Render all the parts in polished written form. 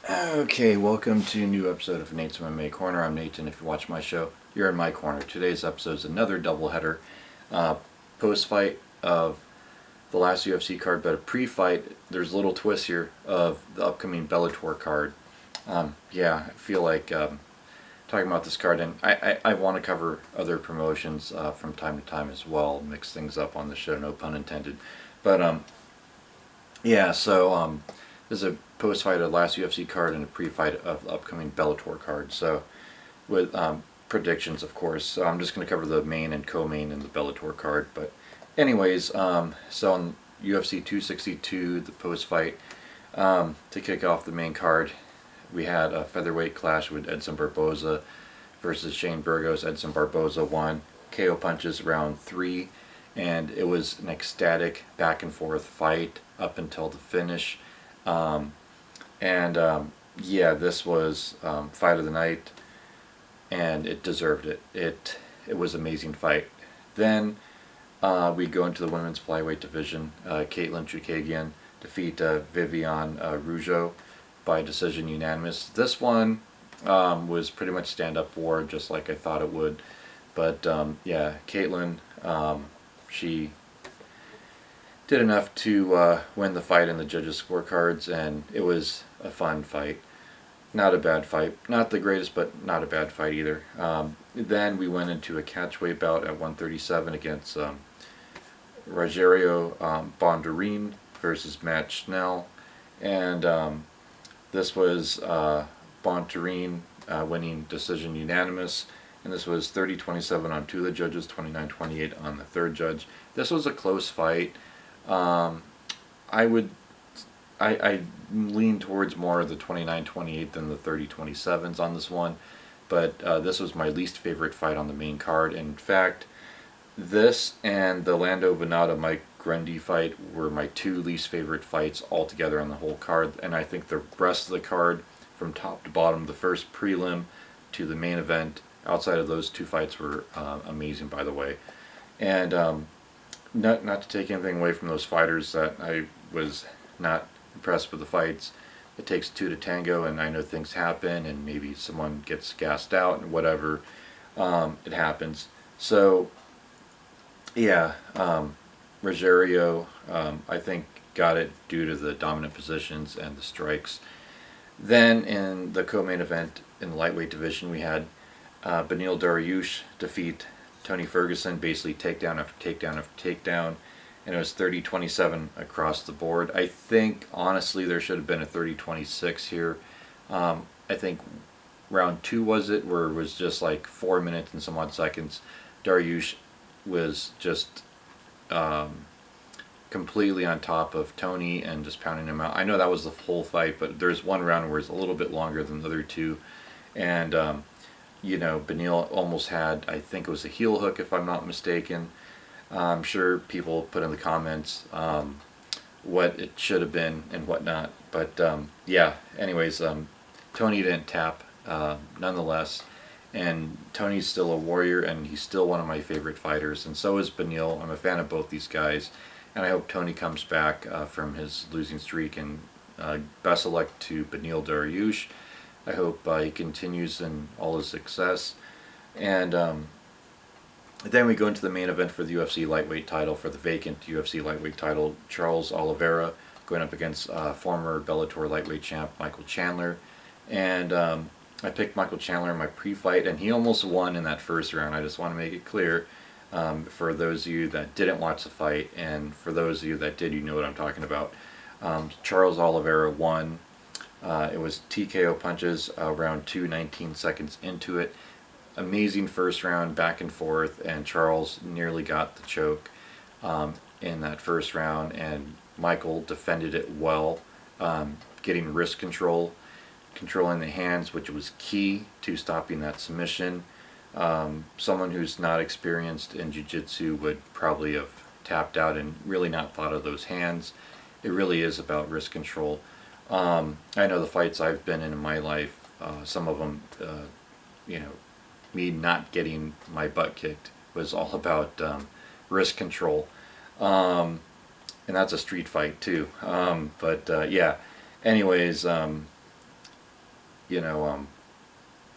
Okay, welcome to a new episode of Nate's MMA Corner. I'm Nate, and if you watch my show, you're in my corner. Today's episode is another doubleheader, post-fight of the last UFC card, but a pre-fight. There's a little twist here of the upcoming Bellator card. I feel like talking about this card, and I want to cover other promotions from time to time as well, mix things up on the show, no pun intended. But this is a post-fight of the last UFC card and a pre-fight of the upcoming Bellator card. So with predictions, of course. So I'm just going to cover the main and co-main in the Bellator card. But anyways, so on UFC 262, the post-fight, to kick off the main card, we had a featherweight clash with Edson Barboza versus Shane Burgos. Edson Barboza won KO punches round 3, and it was an ecstatic back and forth fight up until the finish. This was fight of the night, and it deserved it. It was an amazing fight. Then we go into the women's flyweight division. Caitlin Chukagian defeat Viviane Rougeau by decision unanimous. This one was pretty much stand-up war, just like I thought it would. But Caitlin, she did enough to win the fight in the judges' scorecards, and it was a fun fight. Not a bad fight. Not the greatest, but not a bad fight either. Then we went into a catchweight bout at 137 against Rogerio Bondarin versus Matt Schnell. And this was Bondarin winning decision unanimous. And this was 30-27 on 2 of the judges, 29-28 on the 3rd judge. This was a close fight. I lean towards more of the 29-28 than the 30-27s on this one, but this was my least favorite fight on the main card. In fact, this and the Lando Venata Mike Grundy fight were my 2 least favorite fights altogether on the whole card, and I think the rest of the card, from top to bottom, the first prelim to the main event, outside of those 2 fights, were amazing, by the way. And not to take anything away from those fighters, that I was not impressed with the fights. It takes 2 to tango, and I know things happen, and maybe someone gets gassed out and whatever. It happens. So Rogerio, I think, got it due to the dominant positions and the strikes. Then in the co-main event in the lightweight division, we had Beneil Dariush defeat Tony Ferguson, basically takedown after takedown after takedown, and it was 30-27 across the board. I think, honestly, there should have been a 30-26 here. I think round 2 was it, where it was just like 4 minutes and some odd seconds. Dariush was just completely on top of Tony and just pounding him out. I know that was the whole fight, but there's one round where it's a little bit longer than the other 2, and Beneil almost had, I think it was a heel hook, if I'm not mistaken. I'm sure people put in the comments what it should have been and whatnot. But anyways, Tony didn't tap nonetheless. And Tony's still a warrior, and he's still one of my favorite fighters. And so is Beneil. I'm a fan of both these guys. And I hope Tony comes back from his losing streak. And best of luck to Beneil Dariush. I hope he continues in all his success. And then we go into the main event for the UFC lightweight title, for the vacant UFC lightweight title. Charles Oliveira going up against former Bellator lightweight champ Michael Chandler. And I picked Michael Chandler in my pre-fight, and he almost won in that first round. I just want to make it clear for those of you that didn't watch the fight, and for those of you that did, you know what I'm talking about. Charles Oliveira won. It was TKO punches, round 2, 19 seconds into it. Amazing first round, back and forth, and Charles nearly got the choke in that first round, and Michael defended it well, getting wrist control, controlling the hands, which was key to stopping that submission. Someone who's not experienced in jiu-jitsu would probably have tapped out and really not thought of those hands. It really is about wrist control. I know the fights I've been in my life, some of them, me not getting my butt kicked was all about wrist control. And that's a street fight too. Anyways, you know,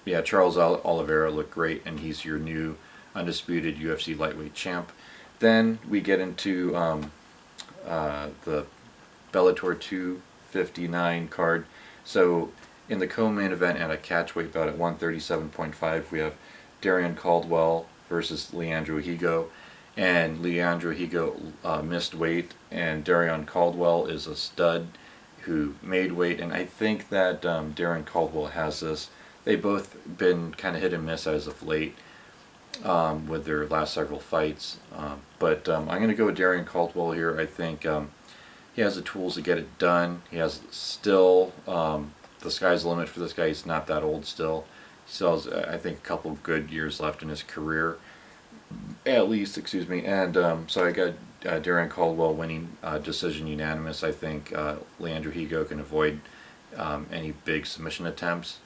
yeah, Charles Oliveira looked great, and he's your new undisputed UFC lightweight champ. Then we get into the Bellator 259 card. So in the co-main event at a catchweight bout at 137.5, we have Darian Caldwell versus Leandro Higo. And Leandro Higo missed weight, and Darian Caldwell is a stud who made weight. And I think that Darian Caldwell has this. They've both been kind of hit and miss as of late with their last several fights. But I'm going to go with Darian Caldwell here. I think he has the tools to get it done. He has still, the sky's the limit for this guy. He's not that old still. He still has, I think, a couple good years left in his career, at least, excuse me. And so I got Darian Caldwell winning decision unanimous. I think Leandro Higo can avoid any big submission attempts,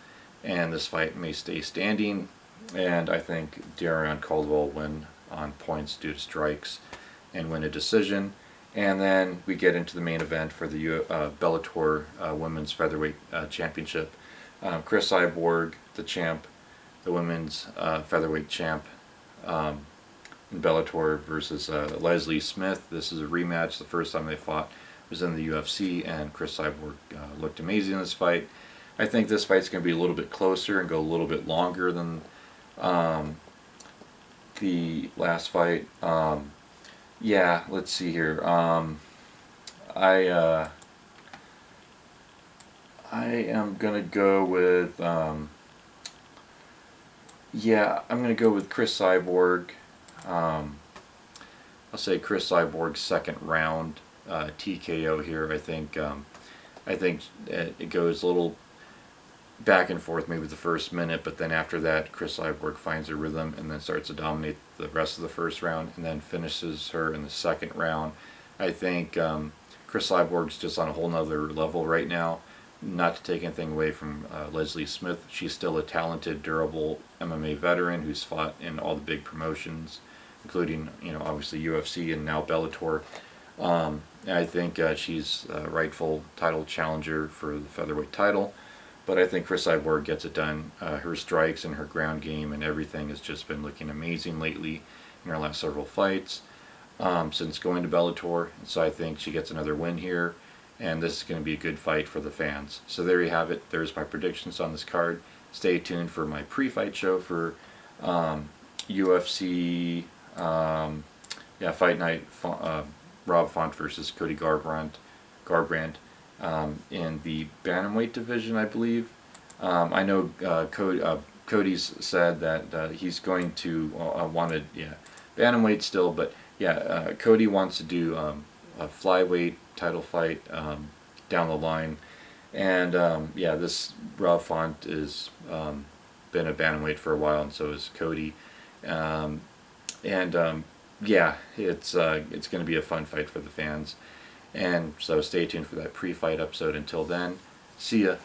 and this fight may stay standing. And I think Darian Caldwell win on points due to strikes and win a decision. And then we get into the main event for the Bellator Women's Featherweight Championship. Chris Cyborg, the champ, the Women's Featherweight champ in Bellator versus Leslie Smith. This is a rematch. The first time they fought was in the UFC, and Chris Cyborg looked amazing in this fight. I think this fight's going to be a little bit closer and go a little bit longer than the last fight. Yeah, let's see here. I am gonna go with yeah, I'm gonna go with Chris Cyborg. I'll say Chris Cyborg's second round TKO here. I think it goes a little back and forth maybe the first minute, but then after that Chris Cyborg finds a rhythm and then starts to dominate the rest of the first round and then finishes her in the second round. I think Chris Cyborg's just on a whole nother level right now. Not to take anything away from Leslie Smith, she's still a talented, durable MMA veteran who's fought in all the big promotions, including, you know, obviously UFC and now Bellator. I think she's a rightful title challenger for the featherweight title. But I think Chris Cyborg gets it done. Her strikes and her ground game and everything has just been looking amazing lately in her last several fights since going to Bellator. So I think she gets another win here, and this is going to be a good fight for the fans. So there you have it. There's my predictions on this card. Stay tuned for my pre-fight show for UFC Fight Night, Rob Font versus Cody Garbrandt. In the bantamweight division, I believe. I know Cody's said that he's going to wanted bantamweight still, but Cody wants to do a flyweight title fight down the line, and this Rob Font is been a bantamweight for a while, and so is Cody, it's going to be a fun fight for the fans. And so stay tuned for that pre-fight episode. Until then, see ya.